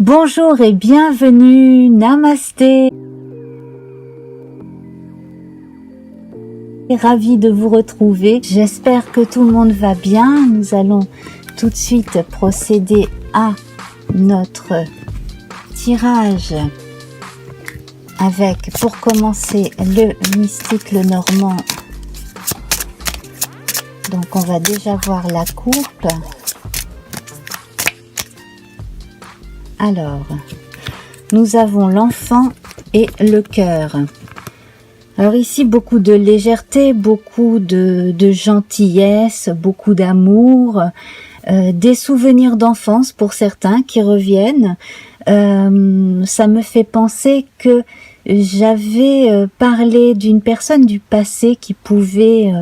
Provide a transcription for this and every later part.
Bonjour et bienvenue, namasté. Ravie de vous retrouver. J'espère que tout le monde va bien. Nous allons tout de suite procéder à notre tirage avec, pour commencer, le mystique Lenormand. Donc on va déjà voir la coupe. Alors, nous avons l'enfant et le cœur. Alors ici, beaucoup de légèreté, beaucoup de gentillesse, beaucoup d'amour, des souvenirs d'enfance pour certains qui reviennent. Ça me fait penser que j'avais parlé d'une personne du passé qui pouvait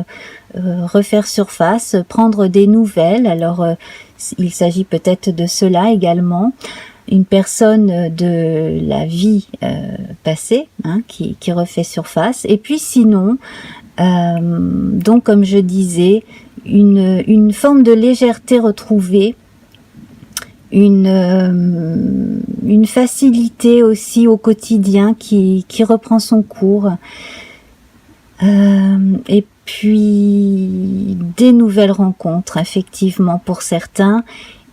refaire surface, prendre des nouvelles. Alors, il s'agit peut-être de cela également. Une personne de la vie passée qui refait surface. Et puis sinon, donc comme je disais, une forme de légèreté retrouvée, une facilité aussi au quotidien qui reprend son cours. Et puis des nouvelles rencontres, effectivement, pour certains,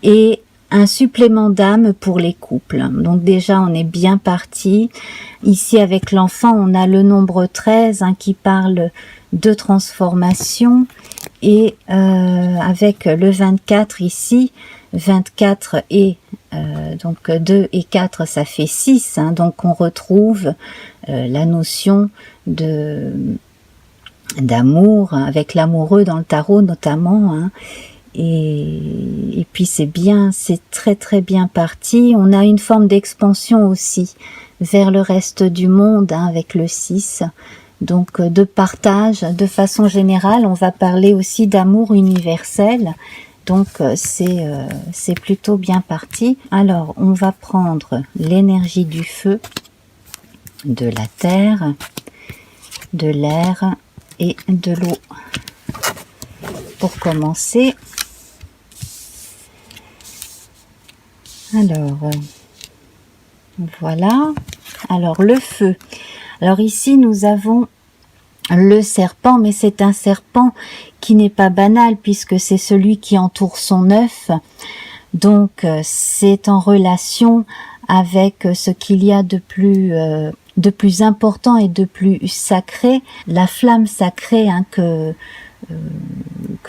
et un supplément d'âme pour les couples. Donc déjà, on est bien parti. Ici, avec l'enfant, on a le nombre 13 qui parle de transformation. Et avec le 24 ici, 24 et donc 2 et 4, ça fait 6. Donc on retrouve la notion d'amour, avec l'amoureux dans le tarot notamment. Et puis c'est bien, c'est très bien parti. On a une forme d'expansion aussi vers le reste du monde avec le 6. Donc de partage, de façon générale, on va parler aussi d'amour universel. Donc c'est plutôt bien parti. Alors on va prendre l'énergie du feu, de la terre, de l'air et de l'eau. Pour commencer, alors voilà. Alors le feu. Alors ici nous avons le serpent, mais c'est un serpent qui n'est pas banal puisque c'est celui qui entoure son œuf. Donc c'est en relation avec ce qu'il y a de plus important et de plus sacré, la flamme sacrée que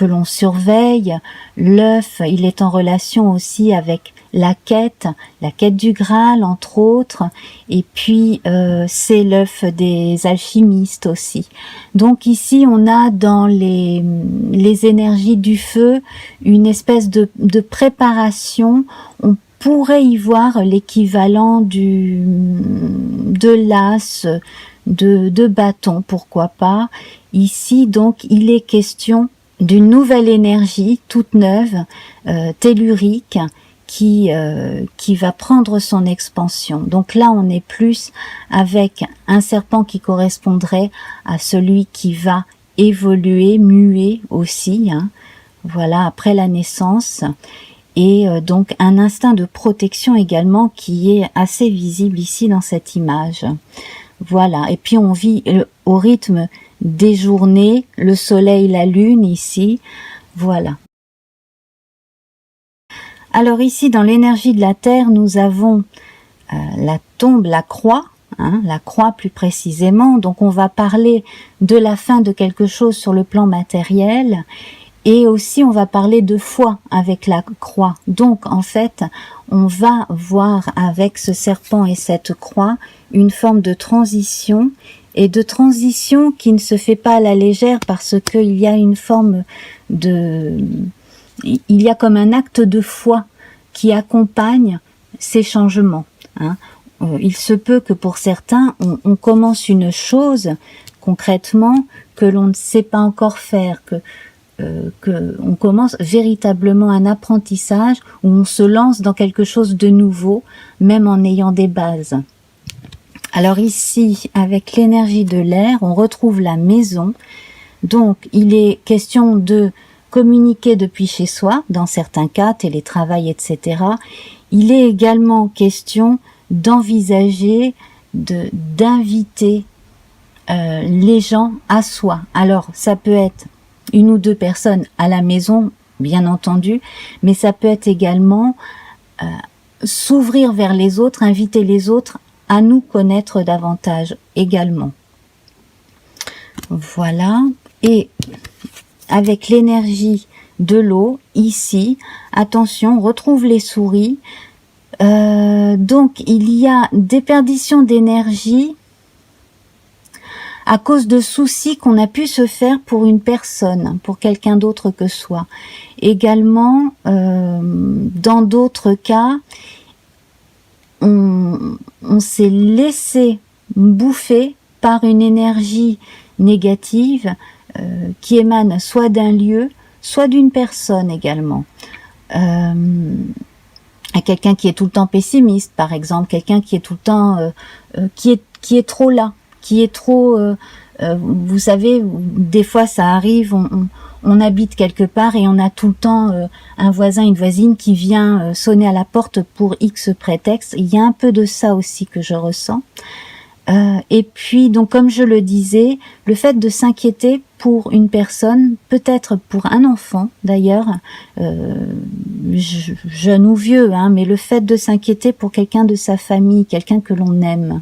l'on surveille. L'œuf, il est en relation aussi avec la quête du Graal entre autres, et puis c'est l'œuf des alchimistes aussi. Donc ici on a dans les énergies du feu une espèce de préparation. On pourrait y voir l'équivalent de l'as, de bâton, pourquoi pas. Ici donc il est question d'une nouvelle énergie toute neuve, tellurique, qui va prendre son expansion. Donc là on est plus avec un serpent qui correspondrait à celui qui va évoluer, muer aussi, voilà, après la naissance. Et donc un instinct de protection également qui est assez visible ici dans cette image. Voilà, et puis on vit au rythme des journées, le soleil, la lune ici, voilà. Alors ici dans l'énergie de la terre, nous avons la tombe, la croix plus précisément. Donc on va parler de la fin de quelque chose sur le plan matériel. Et aussi, on va parler de foi avec la croix. Donc, en fait, on va voir avec ce serpent et cette croix une forme de transition, et de transition qui ne se fait pas à la légère parce qu'il y a une forme il y a comme un acte de foi qui accompagne ces changements. Il se peut que pour certains, on commence une chose concrètement que l'on ne sait pas encore faire, qu'on commence véritablement un apprentissage où on se lance dans quelque chose de nouveau, même en ayant des bases. Alors ici, avec l'énergie de l'air, on retrouve la maison. Donc, il est question de communiquer depuis chez soi, dans certains cas, télétravail, etc. il est également question d'envisager, d'inviter les gens à soi. Alors, ça peut être une ou deux personnes à la maison, bien entendu, mais ça peut être également s'ouvrir vers les autres, inviter les autres à nous connaître davantage également. Voilà. Et avec l'énergie de l'eau, ici, attention, on retrouve les souris. Donc, il y a déperdition d'énergie à cause de soucis qu'on a pu se faire pour une personne, pour quelqu'un d'autre que soi. Également, dans d'autres cas, on s'est laissé bouffer par une énergie négative qui émane soit d'un lieu, soit d'une personne également. À quelqu'un qui est tout le temps pessimiste, par exemple, quelqu'un qui est tout le temps qui est trop là, qui est trop vous savez, des fois ça arrive, on habite quelque part et on a tout le temps un voisin, une voisine qui vient sonner à la porte pour X prétexte. Il y a un peu de ça aussi que je ressens. Et puis, donc, comme je le disais, le fait de s'inquiéter pour une personne, peut-être pour un enfant d'ailleurs, jeune ou vieux, hein, mais le fait de s'inquiéter pour quelqu'un de sa famille, quelqu'un que l'on aime,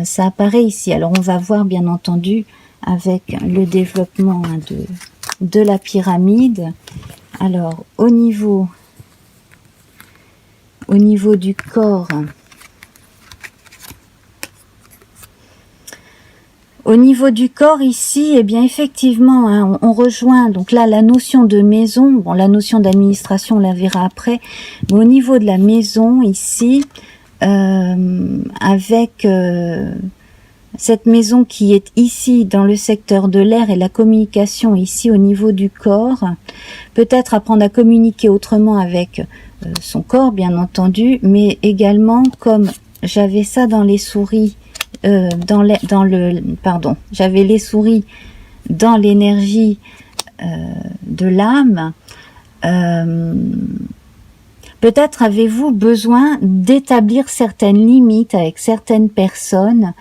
ça apparaît ici. Alors, on va voir bien entendu avec le développement de la pyramide. Alors, au niveau du corps, au niveau du corps ici, eh bien effectivement, hein, on rejoint donc là la notion de maison. Bon, la notion d'administration, on la verra après. Mais au niveau de la maison ici, avec cette maison qui est ici dans le secteur de l'air et la communication ici au niveau du corps, peut-être apprendre à communiquer autrement avec son corps, bien entendu, mais également comme j'avais ça dans les souris. J'avais les souris dans l'énergie de l'âme. Peut-être avez-vous besoin d'établir certaines limites avec certaines personnes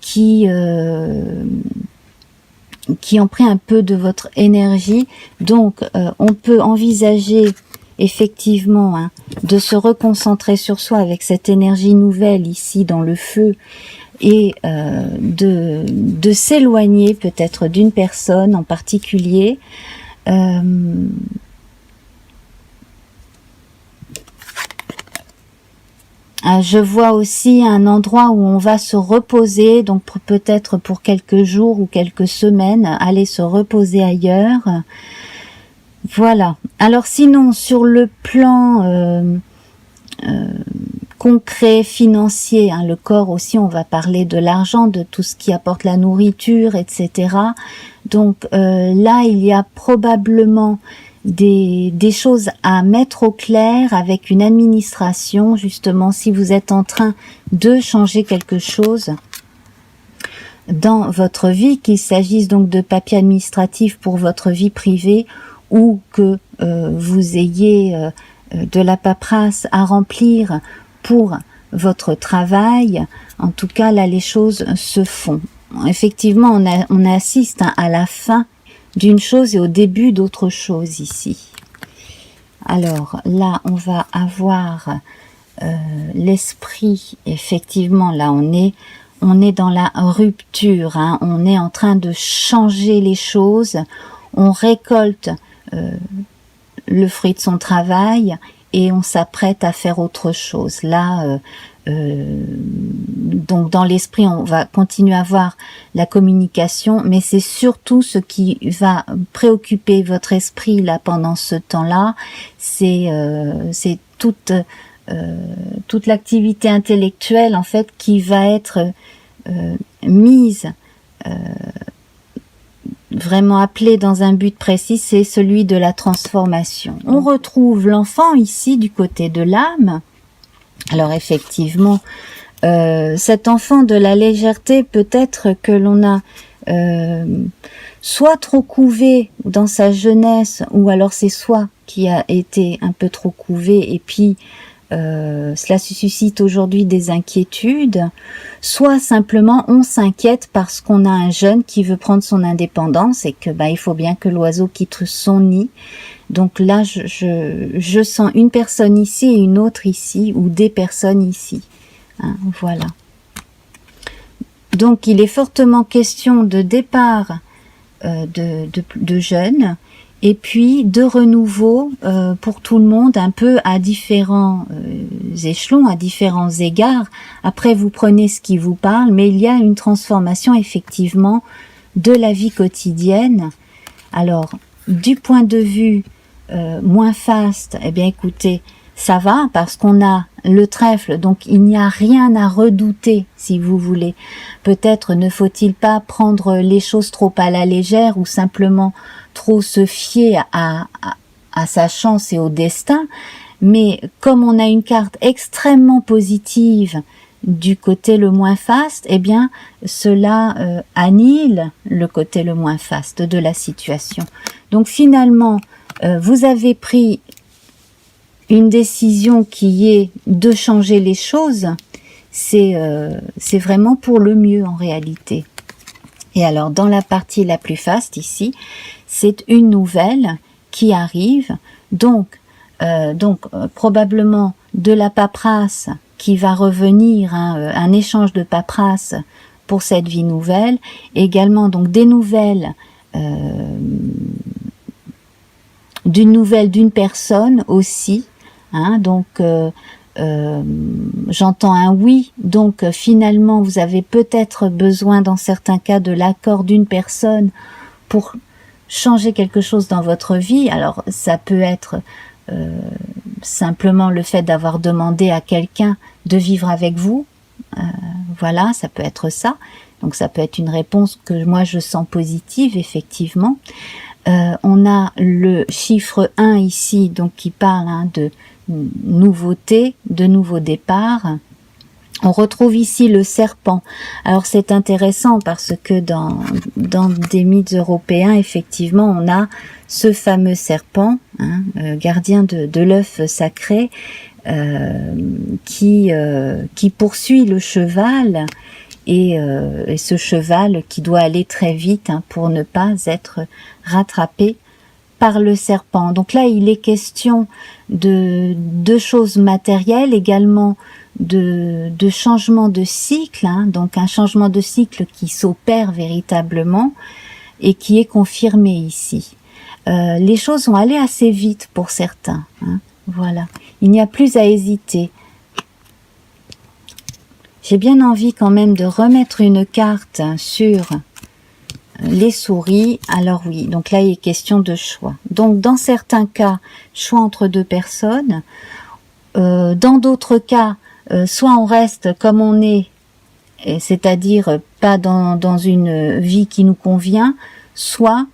qui ont pris un peu de votre énergie. Donc, on peut envisager effectivement hein, de se reconcentrer sur soi avec cette énergie nouvelle ici dans le feu, et de s'éloigner peut-être d'une personne en particulier. Je vois aussi un endroit où on va se reposer, donc peut-être pour quelques jours ou quelques semaines, aller se reposer ailleurs. Voilà. Alors sinon, sur le plan concret, financier, hein, le corps aussi, on va parler de l'argent, de tout ce qui apporte la nourriture, etc. Donc là, il y a probablement des choses à mettre au clair avec une administration, justement, si vous êtes en train de changer quelque chose dans votre vie, qu'il s'agisse donc de papiers administratifs pour votre vie privée ou que vous ayez de la paperasse à remplir pour votre travail. En tout cas, là, les choses se font. Effectivement, on assiste à la fin d'une chose et au début d'autre chose ici. Alors, là, on va avoir l'esprit. Effectivement, là, on est dans la rupture. Hein, on est en train de changer les choses. On récolte le fruit de son travail et on s'apprête à faire autre chose. Là, donc dans l'esprit, on va continuer à voir la communication, mais c'est surtout ce qui va préoccuper votre esprit là pendant ce temps-là, c'est toute l'activité intellectuelle en fait qui va être mise vraiment appelé dans un but précis, c'est celui de la transformation. On retrouve l'enfant ici du côté de l'âme. Alors effectivement, cet enfant de la légèreté, peut-être que l'on a soit trop couvé dans sa jeunesse, ou alors c'est soi qui a été un peu trop couvé, et puis cela suscite aujourd'hui des inquiétudes, soit simplement on s'inquiète parce qu'on a un jeune qui veut prendre son indépendance et que il faut bien que l'oiseau quitte son nid. Donc là, je sens une personne ici et une autre ici, ou des personnes ici. Hein, voilà. Donc il est fortement question de départ de jeunes, et puis de renouveau pour tout le monde, un peu à différents échelons, à différents égards. Après, vous prenez ce qui vous parle, mais il y a une transformation effectivement de la vie quotidienne. Alors, du point de vue moins faste, eh bien écoutez, ça va parce qu'on a le trèfle, donc il n'y a rien à redouter, si vous voulez. Peut-être ne faut-il pas prendre les choses trop à la légère ou simplement trop se fier à sa chance et au destin, mais comme on a une carte extrêmement positive du côté le moins faste, eh bien cela annihile le côté le moins faste de la situation. Donc finalement, vous avez pris une décision qui est de changer les choses, c'est vraiment pour le mieux en réalité. Et alors dans la partie la plus faste ici, c'est une nouvelle qui arrive, donc probablement de la paperasse qui va revenir, hein, un échange de paperasse pour cette vie nouvelle, également donc des nouvelles d'une personne aussi, hein, donc j'entends un oui, donc finalement vous avez peut-être besoin dans certains cas de l'accord d'une personne pour changer quelque chose dans votre vie. Alors ça peut être simplement le fait d'avoir demandé à quelqu'un de vivre avec vous, voilà, ça peut être ça, donc ça peut être une réponse que moi je sens positive effectivement. On a le chiffre 1 ici, donc qui parle, hein, de nouveauté, de nouveau départ. On retrouve ici le serpent. Alors c'est intéressant parce que dans des mythes européens, effectivement, on a ce fameux serpent, hein, gardien de l'œuf sacré, qui poursuit le cheval, et ce cheval qui doit aller très vite, hein, pour ne pas être rattrapé par le serpent. Donc là, il est question de choses matérielles, également de changement de cycle, hein, donc un changement de cycle qui s'opère véritablement et qui est confirmé ici. Les choses vont aller assez vite pour certains, hein, voilà. Il n'y a plus à hésiter. J'ai bien envie quand même de remettre une carte sur les souris. Alors oui, donc là il est question de choix. Donc dans certains cas, choix entre deux personnes. Dans d'autres cas, soit on reste comme on est, c'est-à-dire pas dans une vie qui nous convient, soit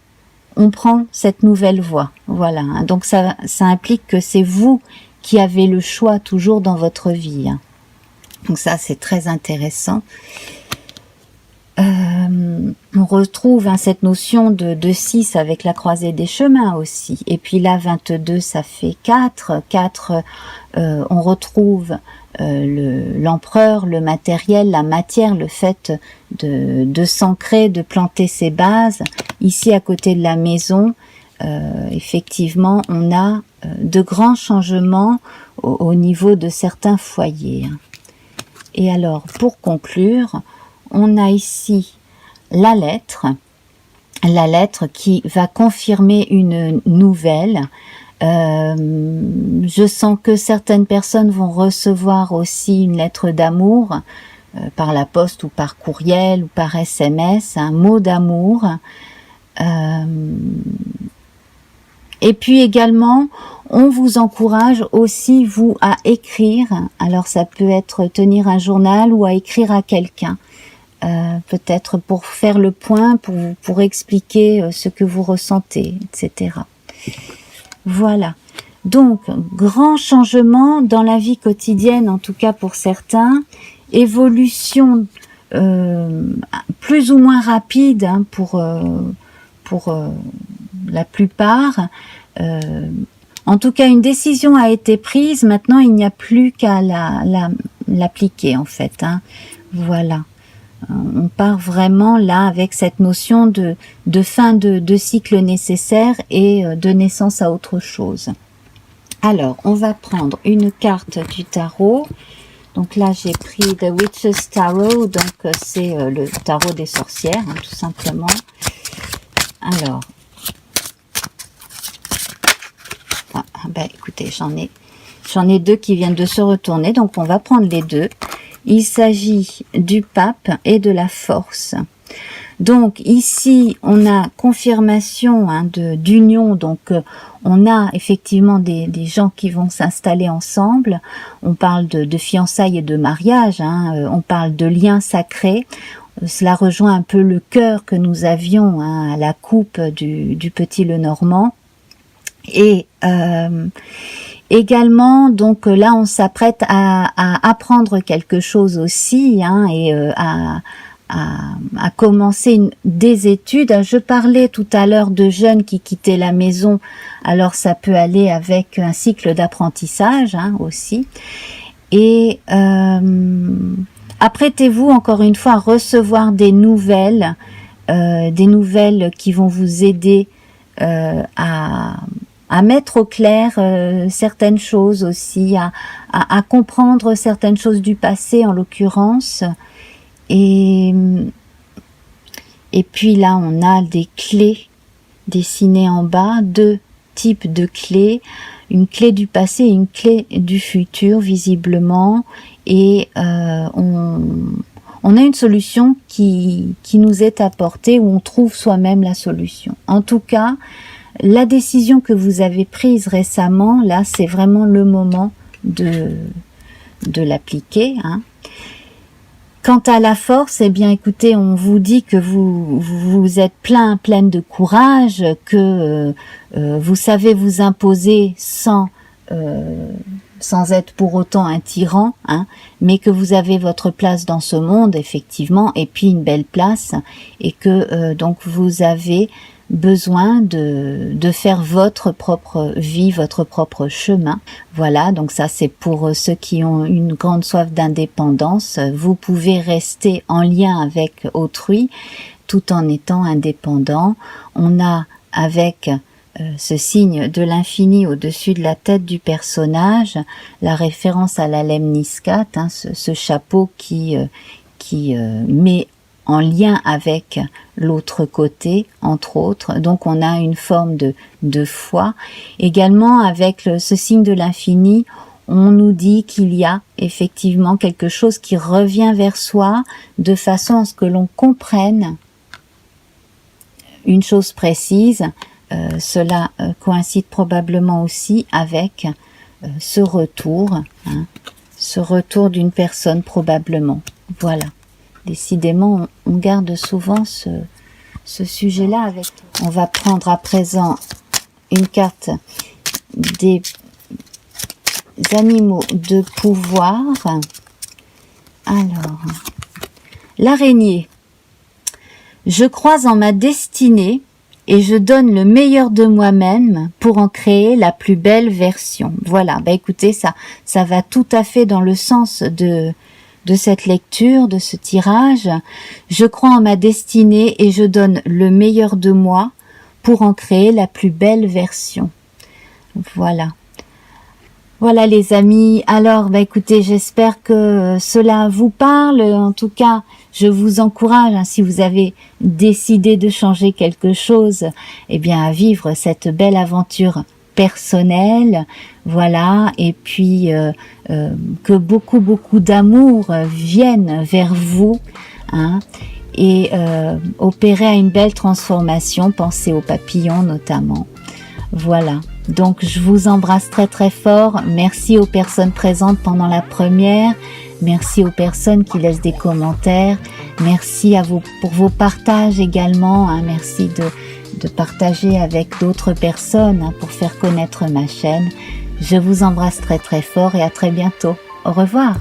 on prend cette nouvelle voie. Voilà, hein. Donc ça implique que c'est vous qui avez le choix toujours dans votre vie, hein. Donc ça, c'est très intéressant. On retrouve, hein, cette notion de 6 avec la croisée des chemins aussi. Et puis là, 22, ça fait 4. 4, on retrouve l'empereur, le matériel, la matière, le fait de s'ancrer, de planter ses bases. Ici, à côté de la maison, effectivement, on a de grands changements au niveau de certains foyers, hein. Et alors, pour conclure, on a ici la lettre qui va confirmer une nouvelle. Je sens que certaines personnes vont recevoir aussi une lettre d'amour par la poste ou par courriel ou par SMS, un mot d'amour. Et puis également, on vous encourage aussi, vous, à écrire. Alors ça peut être tenir un journal ou à écrire à quelqu'un. Peut-être pour faire le point, pour expliquer ce que vous ressentez, etc. Voilà. Donc, grand changement dans la vie quotidienne, en tout cas pour certains. Évolution plus ou moins rapide, hein, pour la plupart. En tout cas, une décision a été prise. Maintenant, il n'y a plus qu'à l'appliquer, en fait. Hein. Voilà. On part vraiment là avec cette notion de fin de cycle nécessaire et de naissance à autre chose. Alors, on va prendre une carte du tarot. Donc là, j'ai pris The Witch's Tarot. Donc, c'est le tarot des sorcières, hein, tout simplement. Alors, écoutez, j'en ai deux qui viennent de se retourner. Donc, on va prendre les deux. Il s'agit du pape et de la force. Donc ici, on a confirmation hein, d'union. Donc on a effectivement des gens qui vont s'installer ensemble. On parle de fiançailles et de mariage. Hein, on parle de liens sacrés. Cela rejoint un peu le cœur que nous avions hein, à la coupe du petit Lenormand. Et également, donc là, on s'apprête à apprendre quelque chose aussi, hein, et à commencer des études. Je parlais tout à l'heure de jeunes qui quittaient la maison, alors ça peut aller avec un cycle d'apprentissage hein, aussi. Et apprêtez-vous encore une fois à recevoir des nouvelles qui vont vous aider à mettre au clair certaines choses aussi, à comprendre certaines choses du passé en l'occurrence. Et puis là, on a des clés dessinées en bas, deux types de clés, une clé du passé et une clé du futur visiblement. Et on a une solution qui nous est apportée, où on trouve soi-même la solution. En tout cas, la décision que vous avez prise récemment, là, c'est vraiment le moment de l'appliquer. Hein. Quant à la force, eh bien, écoutez, on vous dit que vous êtes pleine de courage, que vous savez vous imposer sans être pour autant un tyran, hein, mais que vous avez votre place dans ce monde, effectivement, et puis une belle place, et que donc vous avez besoin de faire votre propre vie, votre propre chemin. Voilà, donc ça c'est pour ceux qui ont une grande soif d'indépendance. Vous pouvez rester en lien avec autrui tout en étant indépendant. On a avec ce signe de l'infini au-dessus de la tête du personnage, la référence à la lemniscate, hein, ce chapeau qui met en lien avec l'autre côté, entre autres. Donc on a une forme de foi. Également avec ce signe de l'infini, on nous dit qu'il y a effectivement quelque chose qui revient vers soi de façon à ce que l'on comprenne une chose précise. Cela coïncide probablement aussi avec ce retour, hein, ce retour d'une personne probablement. Voilà. Décidément, on garde souvent ce sujet-là avec nous. On va prendre à présent une carte des animaux de pouvoir. Alors, l'araignée. Je crois en ma destinée et je donne le meilleur de moi-même pour en créer la plus belle version. Voilà, écoutez, ça va tout à fait dans le sens de cette lecture, de ce tirage. Je crois en ma destinée et je donne le meilleur de moi pour en créer la plus belle version. Voilà. Voilà les amis, alors écoutez, j'espère que cela vous parle. En tout cas, je vous encourage, hein, si vous avez décidé de changer quelque chose, eh bien à vivre cette belle aventure personnelle, voilà, et puis que beaucoup d'amour vienne vers vous, hein, et opérer à une belle transformation. Pensez aux papillons notamment. Voilà. Donc je vous embrasse très fort. Merci aux personnes présentes pendant la première. Merci aux personnes qui laissent des commentaires. Merci à vous pour vos partages également. Hein. Merci de partager avec d'autres personnes, hein, pour faire connaître ma chaîne. Je vous embrasse très fort et à très bientôt. Au revoir.